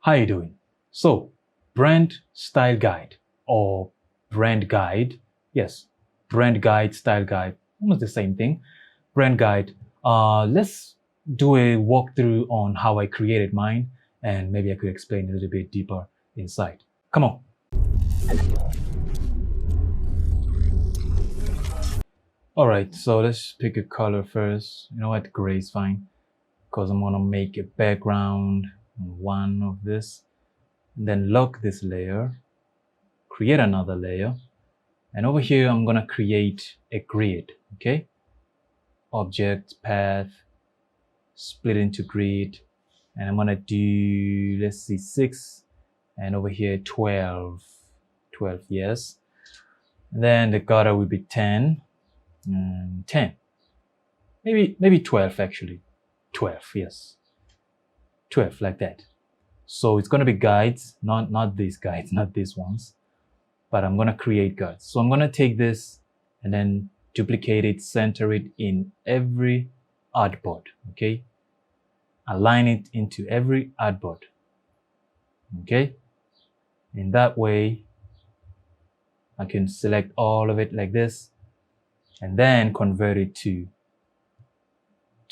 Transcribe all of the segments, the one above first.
How you doing? So, brand style guide or brand guide. Yes, brand guide, style guide, almost the same thing. Brand guide. Let's do a walkthrough on how I created mine, and maybe I could explain a little bit deeper inside. Come on. All right, so let's pick a color first. You know what? Gray is fine because I'm gonna make a background on one of this. Then lock this layer, create another layer, and over here I'm gonna create a grid. Okay, object, path, split into grid, and I'm gonna do, let's see, 6, and over here 12, yes. And then the gutter will be 10 and 10, maybe 12 actually, 12, yes, 12, like that. So it's going to be guides, not these guides, not these ones, but I'm going to create guides. So I'm going to take this and then duplicate it, center it in every artboard. Okay, align it into every artboard. Okay, in that way I can select all of it like this and then convert it to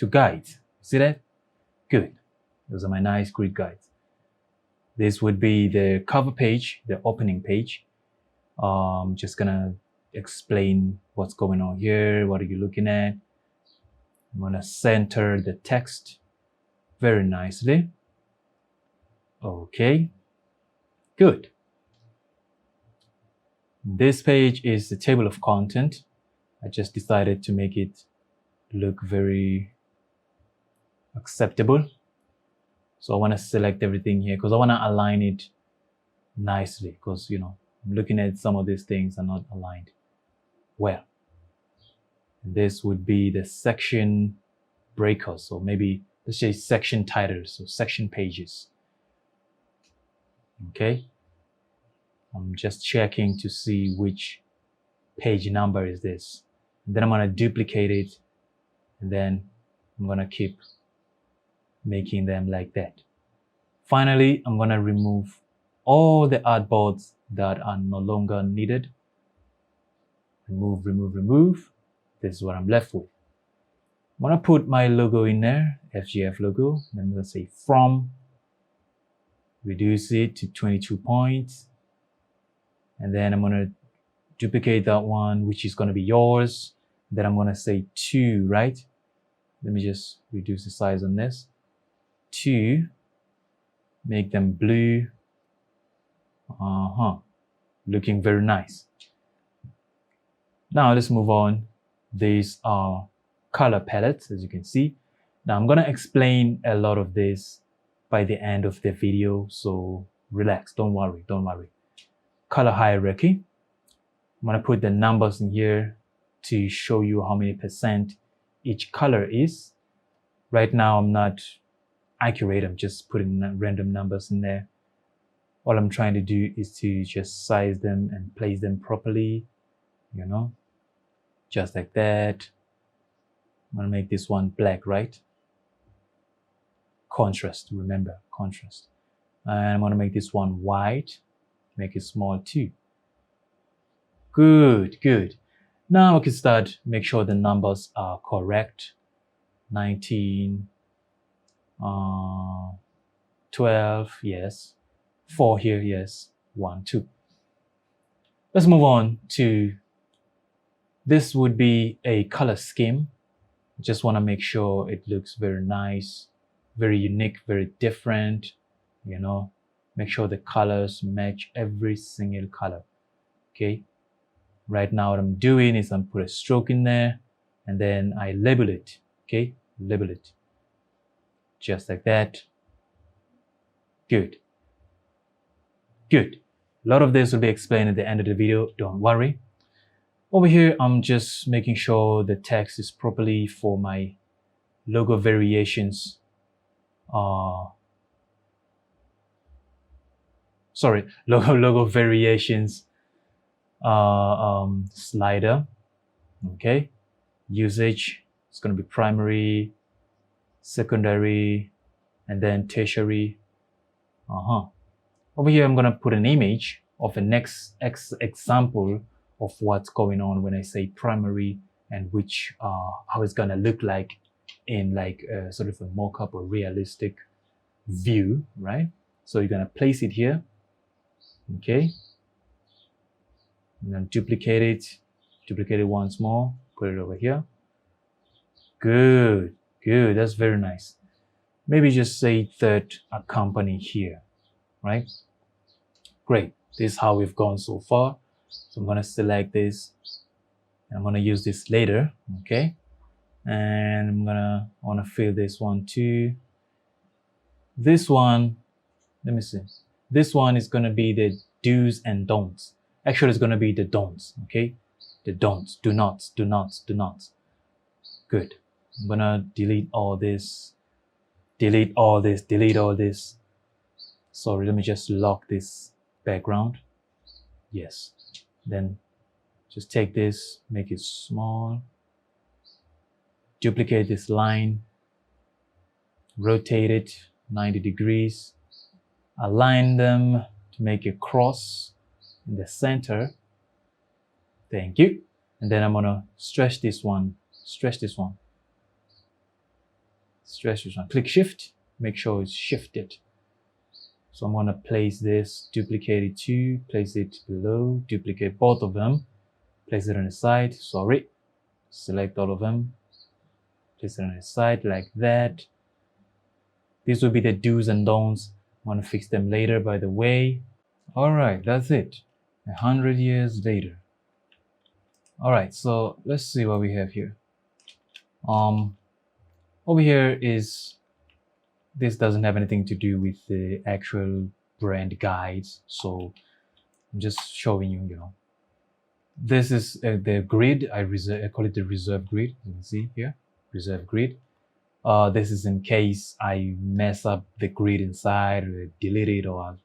guides. See that? Good. Those are my nice grid guides. This would be the cover page, the opening page. Just gonna explain what's going on here. What are you looking at? I'm gonna center the text very nicely. Okay, good. This page is the table of content. I just decided to make it look very acceptable. So I want to select everything here because I want to align it nicely because, you know, I'm looking at some of these things are not aligned well. This would be the section breakers, so maybe let's say section titles, so section pages. Okay, I'm just checking to see which page number is this. And then I'm going to duplicate it, and then I'm going to keep making them like that. Finally, I'm going to remove all the artboards that are no longer needed. Remove. This is what I'm left with. I'm going to put my logo in there, FGF logo. Then I'm going to say from, reduce it to 22 points. And then I'm going to duplicate that one, which is going to be yours. Then I'm going to say 2, right? Let me just reduce the size on this. 2, make them blue. Looking very nice. Now let's move on. These are color palettes, as you can see. Now I'm going to explain a lot of this by the end of the video, so relax, don't worry. Color hierarchy. I'm going to put the numbers in here to show you how many percent each color is. Right now I'm not accurate, I'm just putting random numbers in there. All I'm trying to do is to just size them and place them properly, you know, just like that. I'm gonna make this one black, right? Contrast, remember, contrast. And I'm gonna make this one white, make it small too. Good. Now we can start, make sure the numbers are correct. 19, 12, yes. 4 here, yes. 1, 2. Let's move on to, this would be a color scheme. Just want to make sure it looks very nice, very unique, very different, you know. Make sure the colors match every single color. Okay. Right now what I'm doing is I'm put a stroke in there and then I label it. Okay, label it. Just like that. Good. A lot of this will be explained at the end of the video, don't worry. Over here, I'm just making sure the text is properly for my logo variations. Logo variations slider. Okay, usage, it's going to be primary, secondary, and then tertiary. Over here, I'm going to put an image of the next example of what's going on when I say primary, and which how it's going to look like in like sort of a mock-up or realistic view, right? So you're going to place it here, okay? And then duplicate it once more, put it over here. Good, good, that's very nice. Maybe just say third company here, right? Great, this is how we've gone so far. So I'm gonna select this, and I'm gonna use this later, okay? And I wanna fill this one too. This one, let me see. This one is gonna be the do's and don'ts. Actually, it's gonna be the don'ts, okay? The don'ts, do nots, do nots, do nots. Good. I'm gonna delete all this, delete all this, delete all this. Sorry, let me just lock this background. Yes. Then just take this, make it small, duplicate this line, rotate it 90 degrees, align them to make a cross in the center. Thank you. And then I'm gonna stretch this one, stretch this one. Stretch this one. Click shift, make sure it's shifted. So I'm gonna place this, duplicate it too, place it below, duplicate both of them, place it on the side, sorry. Select all of them, place it on the side like that. These will be the do's and don'ts. I'm gonna fix them later, by the way. All right, that's it. 100 years later. All right, so let's see what we have here. Over here is, this doesn't have anything to do with the actual brand guides. So I'm just showing you, you know, this is the grid. I call it the reserve grid. You can see here, reserve grid. This is in case I mess up the grid inside, or delete it, or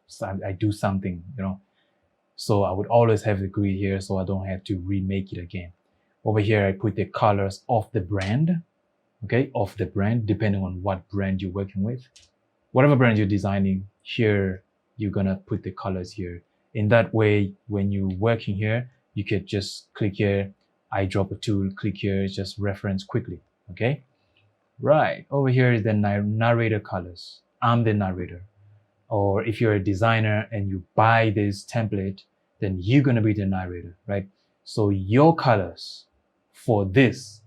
I do something, you know. So I would always have the grid here, so I don't have to remake it again. Over here, I put the colors of the brand, okay, of the brand, depending on what brand you're working with. Whatever brand you're designing, here, you're gonna put the colors here. In that way, when you're working here, you could just click here, eyedropper tool, click here, just reference quickly, okay? Right, over here is the narrator colors. I'm the narrator. Or if you're a designer and you buy this template, then you're gonna be the narrator, right? So your colors for this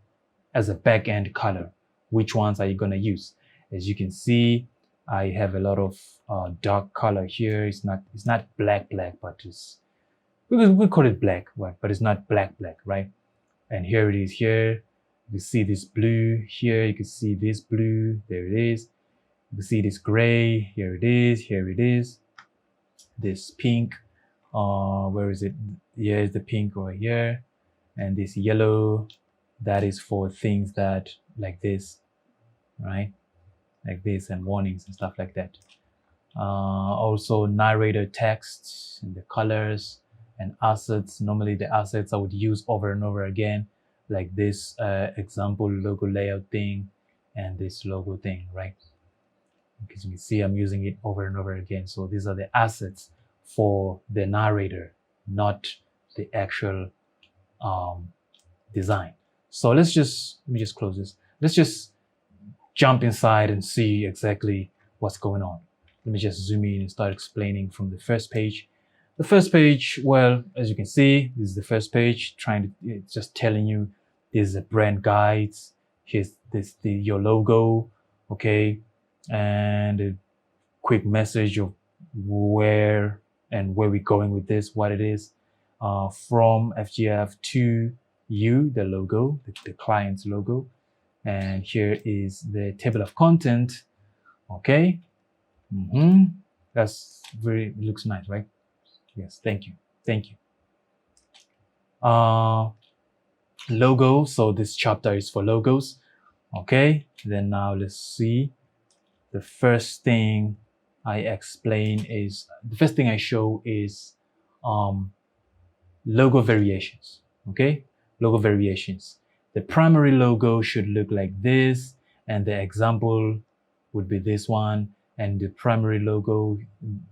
as a back-end color, which ones are you gonna use? As you can see, I have a lot of dark color here. It's not black, but it's, we call it black, right? But it's not black, right? And here it is here. You see this blue here, you can see this blue, there it is. You can see this gray, here it is. This pink, where is it? Here's the pink over here. And this yellow, that is for things that, like this, right? Like this, and warnings and stuff like that. Also narrator text and the colors and assets. Normally the assets I would use over and over again, like this example logo layout thing and this logo thing, right? Because you can see I'm using it over and over again. So these are the assets for the narrator, not the actual design. So let me just close this. Let's just jump inside and see exactly what's going on. Let me just zoom in and start explaining from the first page. The first page, well, as you can see, this is the first page, it's just telling you this is the brand guides. Here's your logo, okay, and a quick message of where we're going with this, what it is, from FGF to you, the logo, the client's logo. And here is the table of content, okay. That's looks nice, right? Yes, thank you. Logo, so this chapter is for logos, okay. Then now let's see. The first thing I show is logo variations, okay. Logo variations. The primary logo should look like this, and the example would be this one. and the primary logo.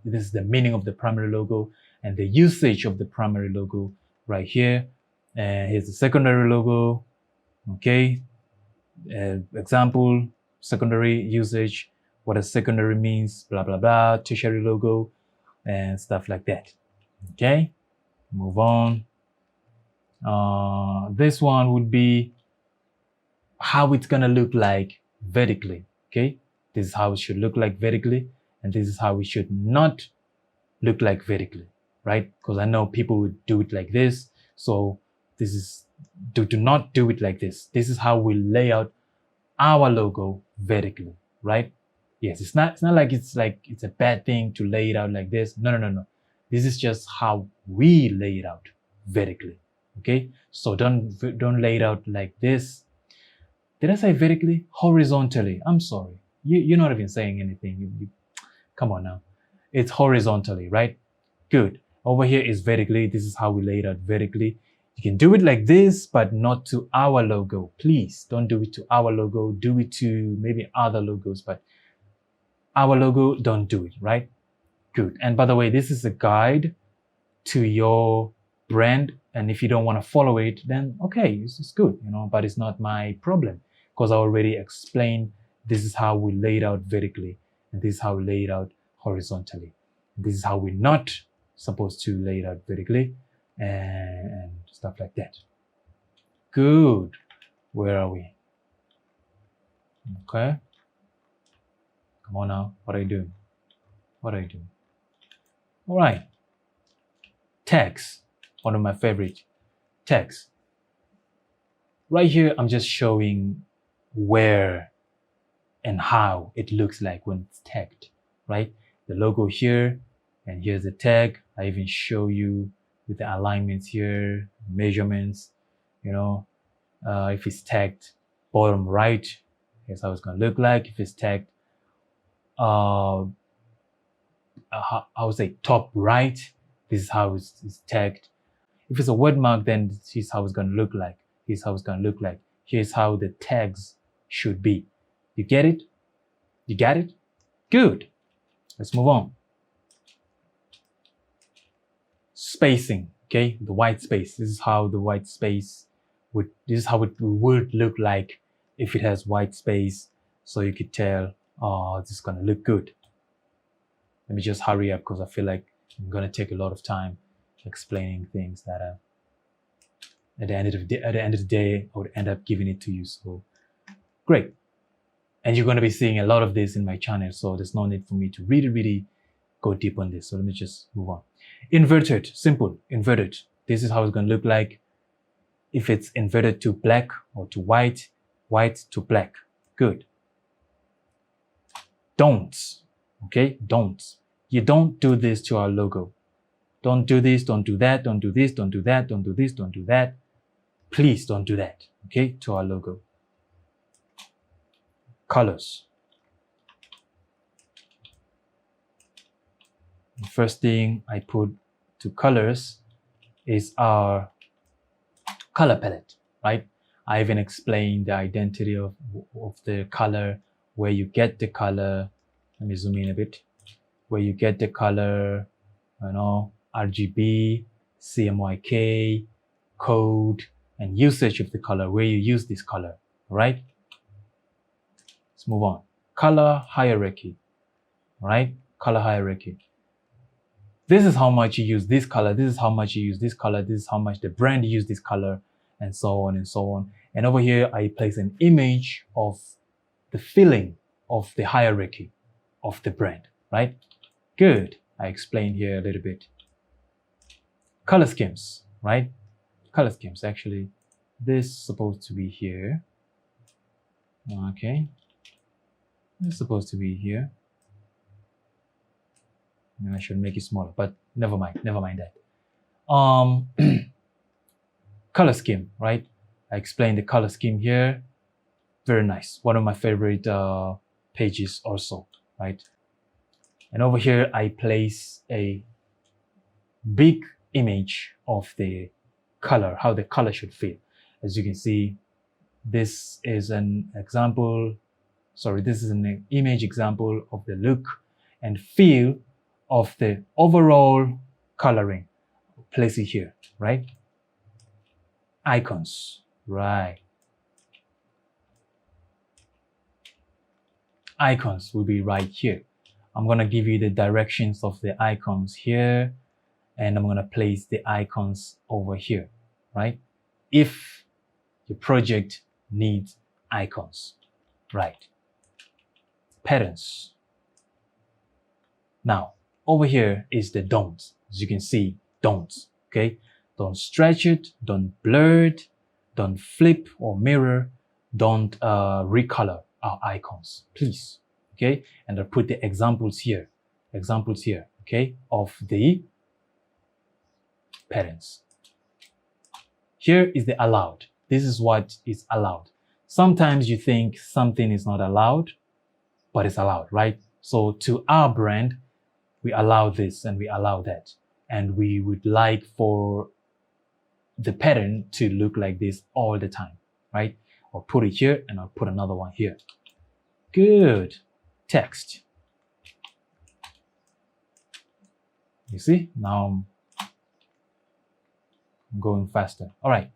This is the meaning of the primary logo and the usage of the primary logo right here. And here's the secondary logo. Okay, example, secondary usage, what a secondary means, blah blah blah, tertiary logo, and stuff like that. Okay, move on. This one would be how it's gonna look like vertically. Okay, this is how it should look like vertically, and this is how it should not look like vertically, right? Because I know people would do it like this, so this is do not do it like this. This is how we lay out our logo vertically, right? Yes, it's not like it's a bad thing to lay it out like this. No. This is just how we lay it out vertically. Okay, so don't lay it out like this. Did I say vertically? Horizontally. I'm sorry. You're not even saying anything. Come on now. It's horizontally, right? Good. Over here is vertically. This is how we lay it out vertically. You can do it like this, but not to our logo. Please don't do it to our logo. Do it to maybe other logos, but our logo, don't do it, right? Good. And by the way, this is a guide to your brand. And if you don't want to follow it, then okay, it's good, but it's not my problem because I already explained this is how we lay it out vertically and this is how we lay it out horizontally. This is how we're not supposed to lay it out vertically and stuff like that. Good. Where are we? Okay. Come on now. What are you doing? What are you doing? All right. Text. One of my favorite. Text. Right here, I'm just showing where and how it looks like when it's tagged, right? The logo here, and here's the tag. I even show you with the alignments here, measurements, if it's tagged bottom right, here's how it's going to look like. If it's tagged, I would say top right, this is how it's tagged. If it's a word mark, then here's how it's going to look like. Here's how it's going to look like. Here's how the tags should be. You get it? You got it? Good. Let's move on. Spacing, okay? The white space. This is how the white space this is how it would look like if it has white space. So you could tell, oh, this is going to look good. Let me just hurry up because I feel like I'm going to take a lot of time explaining things that at the end of the day, I would end up giving it to you. So great. And you're going to be seeing a lot of this in my channel. So there's no need for me to really go deep on this. So let me just move on. Inverted, simple, inverted. This is how it's going to look like if it's inverted to black or to white, white to black. Good. Don't, okay? Don't. You don't do this to our logo. Don't do this, don't do that, don't do this, don't do that, don't do this, don't do that. Please don't do that, okay, to our logo. Colors. The first thing I put to colors is our color palette, right? I even explained the identity of the color, where you get the color. Let me zoom in a bit. Where you get the color, RGB, CMYK, code, and usage of the color, where you use this color, all right? Let's move on. Color hierarchy, all right? Color hierarchy. This is how much you use this color, this is how much you use this color, this is how much the brand use this color, and so on and so on. And over here, I place an image of the feeling of the hierarchy of the brand, right? Good. I explained here a little bit. Color schemes, right? Color schemes, actually. This is supposed to be here. Okay. This is supposed to be here. And I should make it smaller, but never mind that. Color scheme, right? I explained the color scheme here. Very nice. One of my favorite pages also, right? And over here, I place a big image of the color, how the color should feel. As you can see, this is an example sorry, this is an image example of the look and feel of the overall coloring. Place it here, right? Icons, right? Icons will be right here. I'm gonna give you the directions of the icons here, and I'm gonna place the icons over here, right? If your project needs icons, right? Patterns. Now, over here is the don'ts. As you can see, don'ts, okay? Don't stretch it, don't blur it, don't flip or mirror, don't recolor our icons, please, okay? And I'll put the examples here, okay, of the patterns. Here is the allowed. This is what is allowed. Sometimes you think something is not allowed, but it's allowed, right? So to our brand, we allow this and we allow that. And we would like for the pattern to look like this all the time, right? I'll put it here and I'll put another one here. Good. Text. You see, now I'm going faster. All right.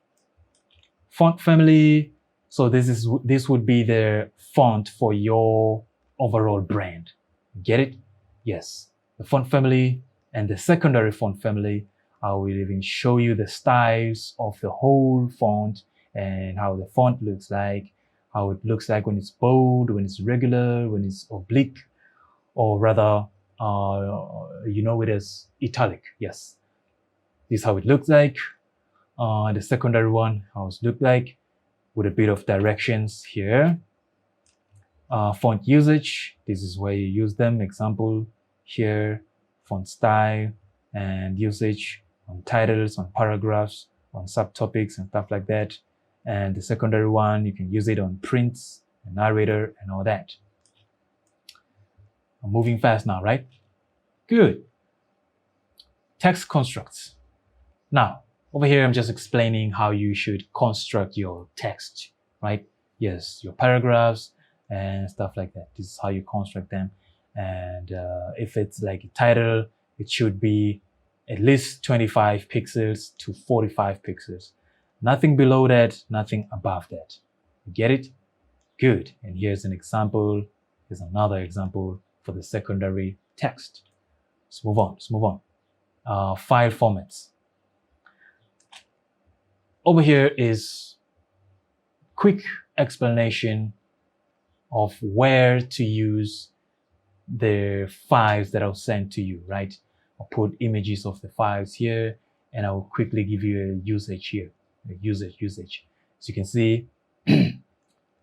Font family. So this would be the font for your overall brand. Get it? Yes. The font family and the secondary font family. I will even show you the styles of the whole font and how the font looks like, how it looks like when it's bold, when it's regular, when it's oblique, or rather, you know it as italic. Yes. This is how it looks like. The secondary one, how it looks like, with a bit of directions here. Font usage, this is where you use them. Example here, font style and usage on titles, on paragraphs, on subtopics and stuff like that. And the secondary one, you can use it on prints, and narrator, and all that. I'm moving fast now, right? Good. Text constructs. Now, over here, I'm just explaining how you should construct your text, right? Yes, your paragraphs and stuff like that. This is how you construct them. And if it's like a title, it should be at least 25 pixels to 45 pixels. Nothing below that, nothing above that. You get it? Good. And here's an example. Here's another example for the secondary text. Let's move on. Let's move on. File formats. Over here is quick explanation of where to use the files that I'll send to you, right? I'll put images of the files here, and I will quickly give you a usage here, usage. So you can see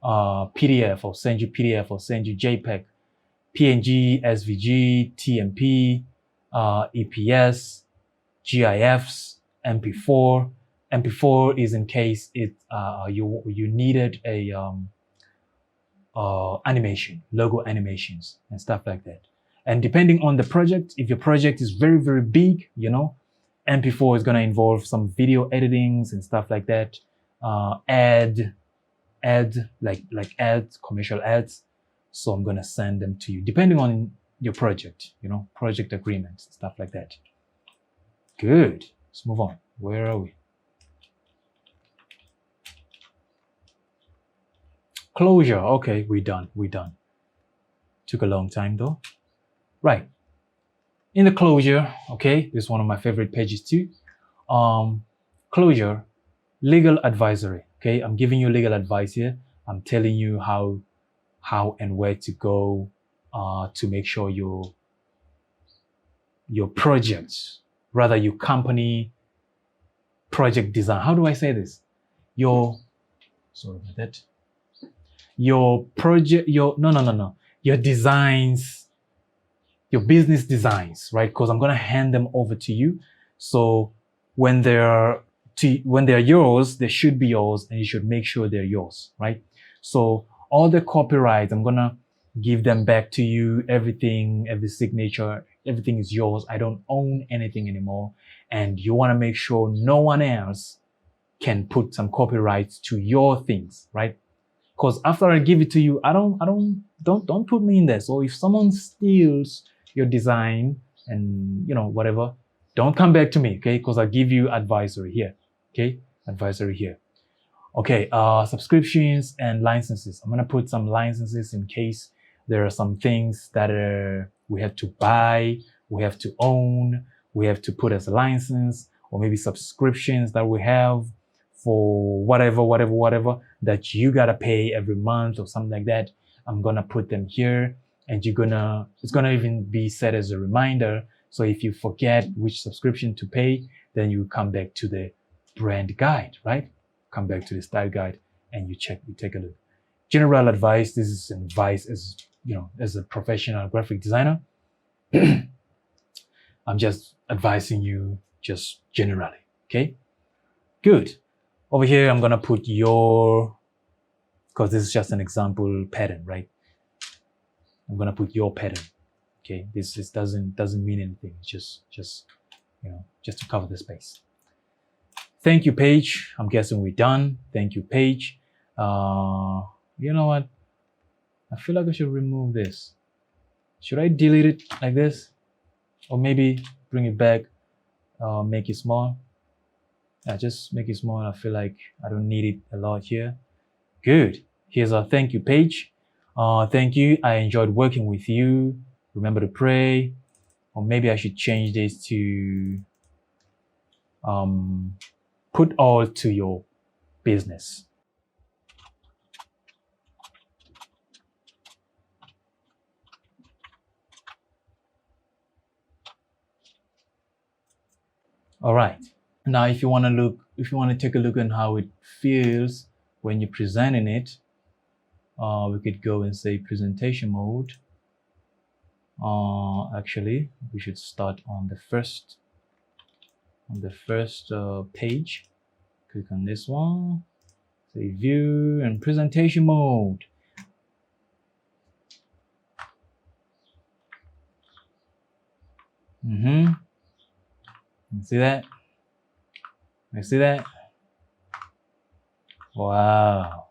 PDF, I'll send you PDF, I'll send you JPEG, PNG, SVG, TMP, EPS, GIFs, MP4. MP4 is in case you needed a animation, logo animations and stuff like that. And depending on the project, if your project is very, very big, you know, MP4 is going to involve some video editings and stuff like that. Like ads, commercial ads. So I'm going to send them to you depending on your project, you know, project agreements, stuff like that. Good. Let's move on. Where are we? Closure. Okay, we're done. Took a long time though. Right. In the closure, okay, this is one of my favorite pages too. Closure, legal advisory. Okay, I'm giving you legal advice here. I'm telling you how and where to go to make sure your project, rather your company project design. How do I say this? Your project, your designs, your business designs, right? Because I'm gonna hand them over to you. So when they're yours, they should be yours, and you should make sure they're yours, right? So all the copyrights, I'm gonna give them back to you. Everything, every signature, everything is yours. I don't own anything anymore, and you want to make sure no one else can put some copyrights to your things, right? Because after I give it to you, don't put me in there. So if someone steals your design and whatever, don't come back to me, okay? Because I give you advisory here, okay? Advisory here. Okay, subscriptions and licenses. I'm gonna put some licenses in case there are some things that we have to buy, we have to own, we have to put as a license, or maybe subscriptions that we have for whatever that you gotta pay every month or something like that. I'm gonna put them here, and it's gonna even be set as a reminder. So if you forget which subscription to pay, then you come back to the brand guide, right? Come back to the style guide and you take a look. General advice, this is advice as a professional graphic designer. I'm just advising you just generally, okay? Good. Over here, I'm gonna put because this is just an example pattern, right? I'm gonna put your pattern, okay? This doesn't mean anything. It's just to cover the space. Thank you page. I'm guessing we're done. Thank you page. You know what? I feel like I should remove this. Should I delete it like this? Or maybe bring it back, make it small? Yeah, just make it small. I feel like I don't need it a lot here. Good. Here's our thank you page. Thank you. I enjoyed working with you. Remember to pray. Or maybe I should change this to put all to your business. All right. Now, if you want to take a look at how it feels when you're presenting it, we could go and say presentation mode. Actually, we should start on the first page. Click on this one, say view and presentation mode. See that? You see that? Wow.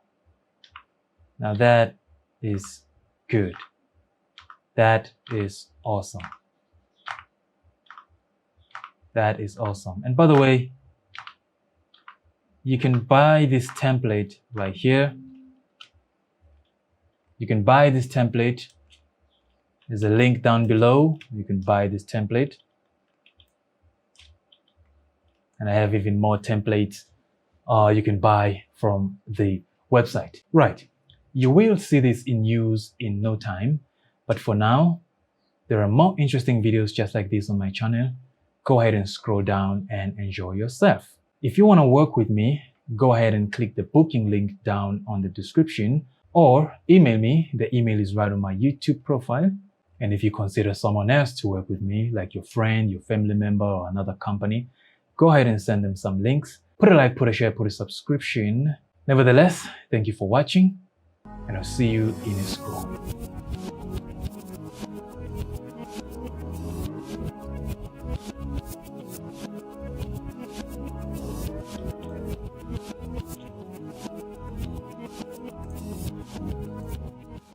Now that is good. That is awesome. That is awesome. And by the way, you can buy this template right here. You can buy this template. There's a link down below. You can buy this template. And I have even more templates you can buy from the website. Right. You will see this in use in no time. But for now, there are more interesting videos just like this on my channel. Go ahead and scroll down and enjoy yourself. If you want to work with me, go ahead and click the booking link down on the description or email me. The email is right on my YouTube profile. And if you consider someone else to work with me, like your friend, your family member, or another company, go ahead and send them some links. Put a like, put a share, put a subscription. Nevertheless, thank you for watching, and I'll see you in a scroll.